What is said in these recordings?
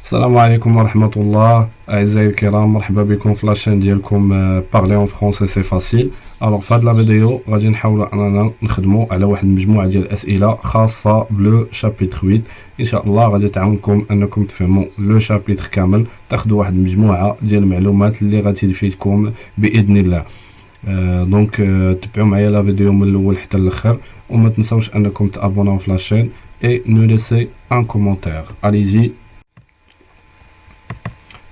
السلام عليكم ورحمة الله أعزائي الكرام، مرحبا بكم في لاشين ديالكم بارلي اون فرونسي سي فاسيل. الوغ في هاد لا فيديو غادي نحاولوا اننا نخدموا على واحد المجموعة ديال الأسئلة خاصة بلو شابيتر 8. إن شاء الله غادي تعاونكم أنكم تفهموا لو شابيتر كامل، تاخذوا واحد المجموعة ديال المعلومات اللي غادي تفيدكم بإذن الله. دونك تبعوا معايا لا فيديو من الأول حتى الآخر، وما تنساوش أنكم تابوناو في لاشين et nous laisser un commentaire. Allez-y.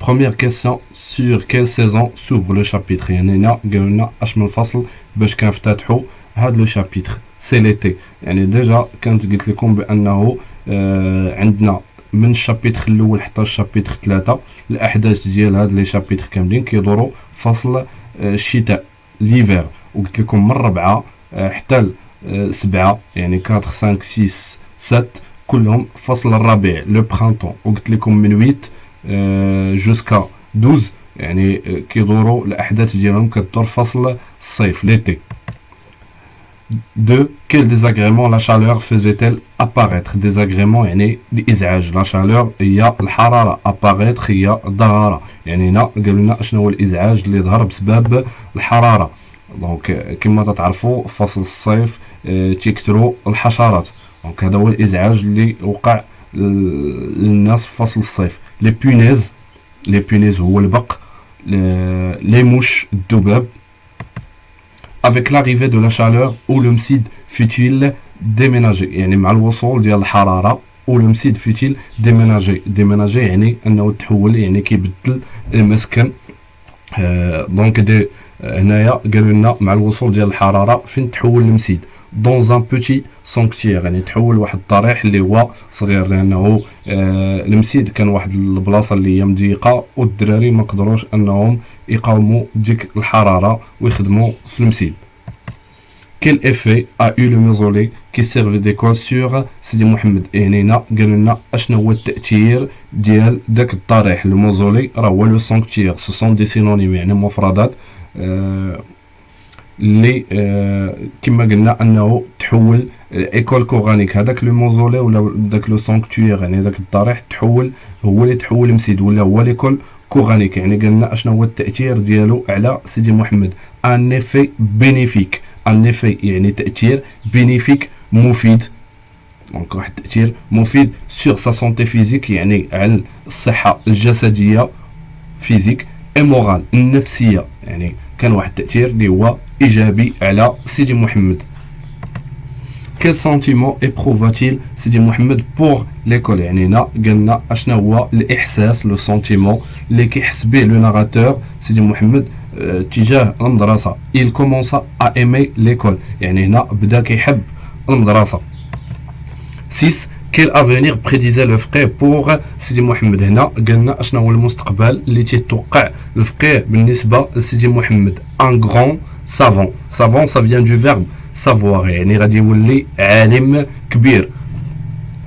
Première question: sur quelle saison s'ouvre le chapitre؟ يعني هنا قالوا لنا اش من فصل باش كنفتتحوا هذا لو شابيتر. سي ليتي، يعني ديجا كانت قلت لكم بانه عندنا من الشابيتر الاول حتى الشابيتر 3 الاحداث ديال هاد لي شابيتر كاملين كيدوروا فصل الشتاء ليفير، وقلت لكم من 4 حتى 7 يعني 4 5 6 7 كلهم فصل الربيع لو برانتون، وقلت لكم من 8 جوسكا 12 يعني كيدوروا الاحداث ديالهم كدور فصل الصيف ليتي. 2. quel désagrément la chaleur faisait-elle apparaître؟ désagrément يعني الازعاج، لا شالور هي الحراره، apparaître هي الظهاره، يعني هنا قالوا لنا اشنو هو الازعاج اللي ظهر بسبب الحراره. دونك كما تعرفوا فصل الصيف تيكثروا الحشرات، دونك هذا هو الازعاج اللي وقع للناس في فصل الصيف. لي بونيز هو البق، لي موش الذباب. avec l'arrivée de la chaleur où le mside fut-il déménagé؟ يعني مع الوصول ديال الحراره où le mside fut-il déménagé يعني انه تحول، يعني كيبدل المسكن. دونك دي هنايا قالوا لنا مع الوصول ديال الحراره فين تحول المسيد؟ dans un petit sanctuaire، يعني تحول واحد الضريح اللي هو صغير، لانه المسيد كان واحد البلاصه اللي هي مضيقه والدراري ما قدروش انهم يقاوموا ديك الحراره ويخدموا في المسيد. quel effet a eu le mausolée qui servait d'école sur سيدي محمد؟ يعني هنا قالوا لنا اشنو هو التاثير ديال داك الضريح. الموزولي راه هو لو سانكتيير، سو سون دي سينونيم يعني مفردات اللي كما قلنا انه تحول ايكول كورانيك. هذاك لو موزولي ولا داك لو سانكتوير يعني داك الضريح تحول، هو اللي تحول مسيد ولا هو ليكول كورانيك. يعني قلنا اشنو هو التاثير ديالو على سيدي محمد؟ ان ايفي بينيفيك، ان ايفي يعني تاثير، بينيفيك مفيد، دونك واحد التاثير مفيد سور سا سونتي فيزيك يعني على الصحه الجسديه فيزيك، اي مورال النفسيه يعني كان واحد التأثير اللي هو إيجابي على سيدي محمد. quel sentiment éprouva-t-il سيدي محمد pour l'école؟ يعني هنا قلنا اشنا هو الإحساس، لو سونتيمون اللي كيحس به لو ناراتور سيدي محمد تجاه المدرسة. il commença à aimer l'école، يعني هنا بدا كيحب المدرسة. 6. quel avenir prédisait le فقيه pour سيدي محمد؟ هنا قلنا اشنا هو المستقبل اللي تيتوقع الفقيه بالنسبه لسيدي محمد. ان غران سافون، سافون ça vient du verbe savoir يعني غادي يولي عالم كبير،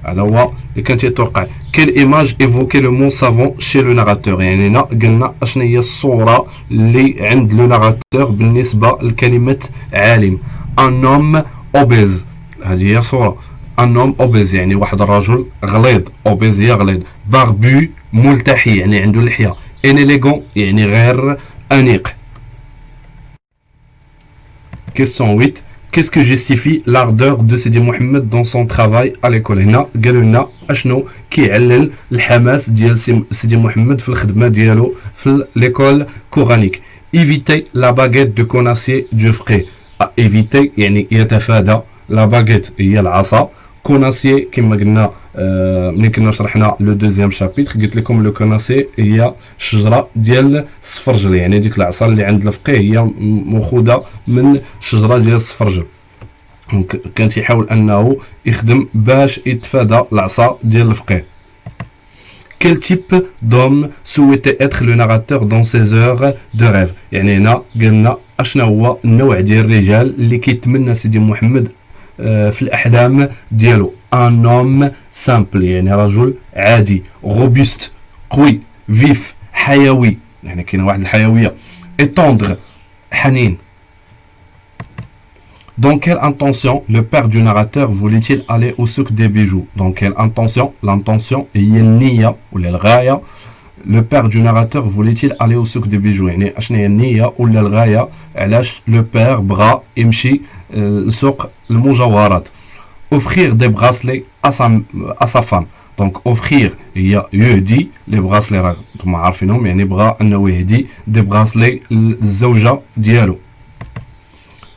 هذا هو اللي كان تيتوقع. quelle image évoquait le mot savant chez le narrateur؟ يعني هنا قلنا اشنا هي الصوره اللي عند لو ناراتور بالنسبه لكلمه عالم. ان homme obèse، هذه هي صوره ان homme obèse يعني واحد الرجل غليظ، obèse هي غليظ. barbu ملتحي يعني عنده لحيه. inélégant يعني غير انيق. question 8. qu'est-ce que justifie l'ardeur de Sidi Mohamed dans son travail à l'école؟ هنا قالوا لنا اشنو كيعلل الحماس ديال سيدي محمد في الخدمه ديالو في ليكول كورانيك. éviter la baguette de conacier du frère، éviter يعني يتفادى، لا باغيت هي العصا، كوناسيي كما قلنا ملي كنا شرحنا لو دوزيام شابيتر قلت لكم لو كوناسيي هي الشجره ديال السفرجل، يعني ديك العصا اللي عند الفقيه هي مأخوذه من الشجره ديال السفرجل. دونك كان تيحاول انه يخدم باش يتفادى العصا ديال الفقيه. quel type d'homme souhaitait être le narrateur dans ses heures de rêve؟ يعني هنا قلنا اشنا هو النوع ديال الرجال اللي كيتمنى سيدي محمد في الاحلام ديالو. ان homme simple يعني رجل عادي. روبوست قوي. فيف حيوي يعني كاين واحد الحيويه. étendre حنين. Dans quelle intention le père du narrateur voulait-il aller au souk des bijoux? Dans quelle intention? L'intention est niya ou l'ghaya. Le père du narrateur voulait-il aller au souk des bijoux? يعني اشنو هي النية ولا الغاية علاش le père بغا يمشي لسوق المجوهرات. Offrir des bracelets à sa femme. Donc offrir هي يهدي les bracelets راكم عارفينهم يعني بغا انه يهدي des bracelets للزوجة ديالو.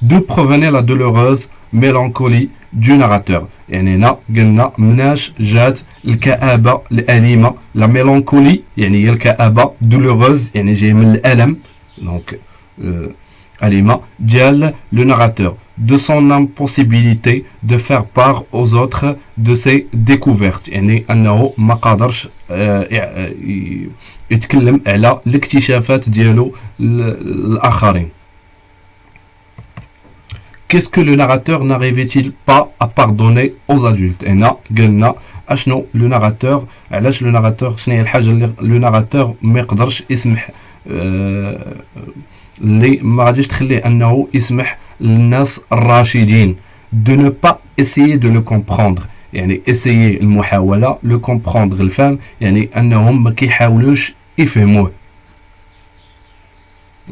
D'où provenait la douloureuse mélancolie du narrateur? يعني هنا قلنا مناش جات الكآبة الأليمة. La mélancolie يعني هي الكآبة douloureuse يعني جاي من الألم donc أليمة ديال le narrateur de son impossibilité de faire part aux autres de ses découvertes. يعني أنه ما قادرش يتكلم على الاكتشافات ديالو الآخرين. Qu'est-ce que le narrateur n'arrivait-il pas à pardonner aux adultes? هنا قلنا اشنو le narrateur علاش le narrateur شنو هي الحاجه اللي le narrateur ما يقدرش يسمح اللي ما غاديش تخليه انه يسمح للناس الراشدين de ne pas essayer de le comprendre. يعني essayer المحاوله le comprendre الفهم يعني انهم ما كيحاولوش يفهموه.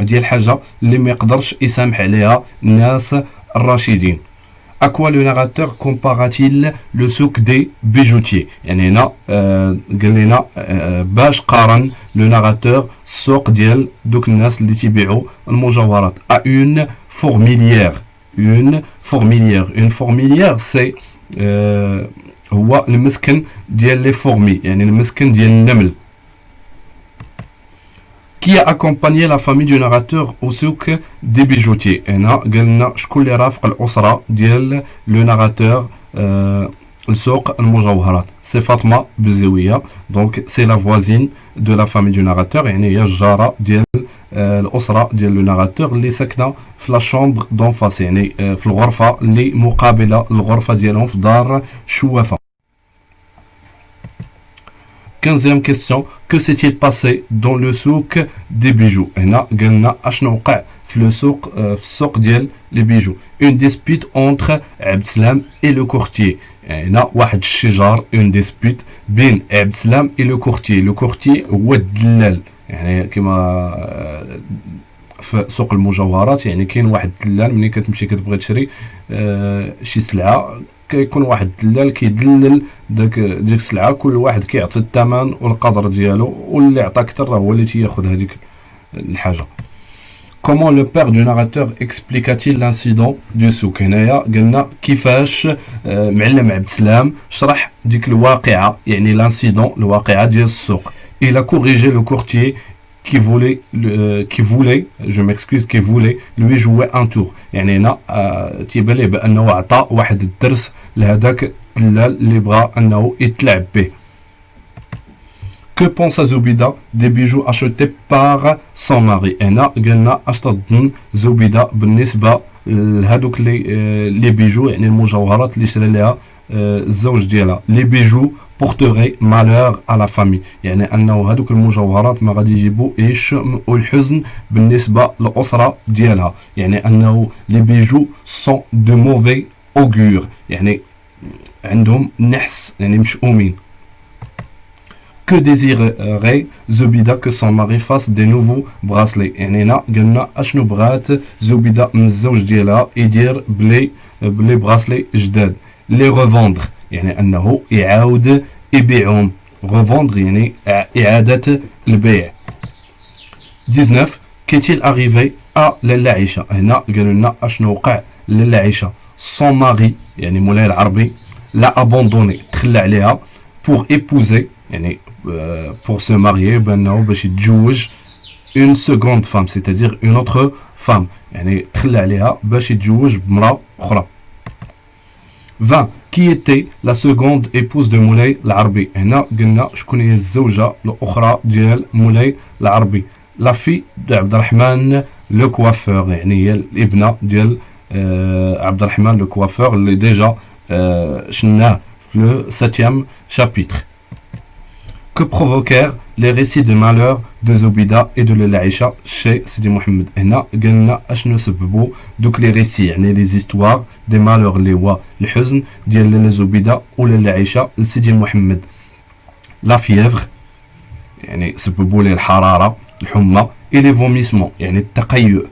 هذه الحاجه اللي ما يقدرش يسامح عليها الناس الراشدين. À quoi le narrateur compara-t-il le souk des bijoutiers? يعني هنا قال لنا باش قارن le narrateur السوق ديال دوك الناس اللي تيبيعوا المجوهرات à une fourmilière. Une fourmilière c'est هو المسكن ديال لي فورمي يعني المسكن ديال النمل. Qui a accompagné la famille du narrateur au souk des bijoutiers? هنا قلنا شكون اللي رافق الأسرة ديال le narrateur السوق المجوهرات. C'est Fatma Bzouia donc c'est la voisine de la famille du narrateur يعني هي الجارة ديال الأسرة ديال le narrateur اللي ساكنة في la chambre d'en face يعني في الغرفة اللي مقابلة الغرفة ديالهم في دار شوافة. 15e question. Que s'est-il passé dans le souk des bijoux? هنا قلنا اشنو وقع في السوق ديال les bijoux. Une dispute entre عبد السلام et le courtier. هنا واحد الشجار une dispute بين عبد السلام et le courtier. Le courtier هو الدلال يعني كما في سوق المجوهرات يعني كاين واحد الدلال ملي كتمشي كتبغي تشري شي سلعه كيكون واحد الدلال كيدلل ديك السلعه كل واحد كيعطي الثمن والقدر ديالو واللي عطى اكثر هو اللي تياخذ هذيك الحاجه. Comment le père du narrateur expliqua-t-il l'incident du souk? هنايا قلنا كيفاش معلم عبد السلام شرح ديك الواقعه يعني l'incident الواقعه ديال السوق. Il a corrigé le courtier qui voulait lui jouer un tour. يعني هنا تيبان ليه بانه عطى واحد الدرس لهذاك الدلال اللي بغى انه يتلعب به. Que pense Zoubida des bijoux achetés par son mari? هنا قلنا اش تظن زبيدة بالنسبه لهذوك لي بيجو يعني المجوهرات اللي شرى لها الزوج ديالها. لي بيجو porterait malheur à la famille يعني انه هذوك المجوهرات ما غادي يجيبوا الشؤم والحزن بالنسبه للاسره ديالها يعني انه لي بيجو sont de mauvais augure يعني عندهم نحس يعني مشؤومين. Que désirerait Zoubida que son mari fasse des nouveaux bracelets? يعني هنا قلنا اشنو بغات زبيدة من الزوج ديالها يدير بلي براسلي جداد. les revendre يعني انه يعاود يبيعهم. revendre يعني اعاده البيع. 19 qu'est-il arrivé à لاله عيشه؟ هنا قالوا لنا اشنو وقع لاله عيشه. son mari يعني مولاي العربي لا abandonné تخلى عليها pour épouser يعني pour se marier بانه باش يتزوج une seconde femme c'est-à-dire une autre femme يعني تخلى عليها باش يتزوج بمراه اخرى. 20 qui était la seconde épouse de مولاي العربي؟ هنا قلنا شكون هي الزوجه الاخرى ديال مولاي العربي. la fille de عبد الرحمن لو كوافور يعني هي الابنه ديال عبد الرحمن لو كوافور اللي ديجا شناه في لو 7e chapitre. que provoquèrent les récits de malheur de Zoubida et de Laïcha chez Sidi Mohamed. هنا قلنا اشنو سببوا دوك les récits يعني les histoires des malheurs اللي هو الحزن ديال لاله زبيده ولا العيشه لسيدي محمد. لا فيèvre يعني سببوا ليه الحراره الحمى et les vomissements يعني التقيؤ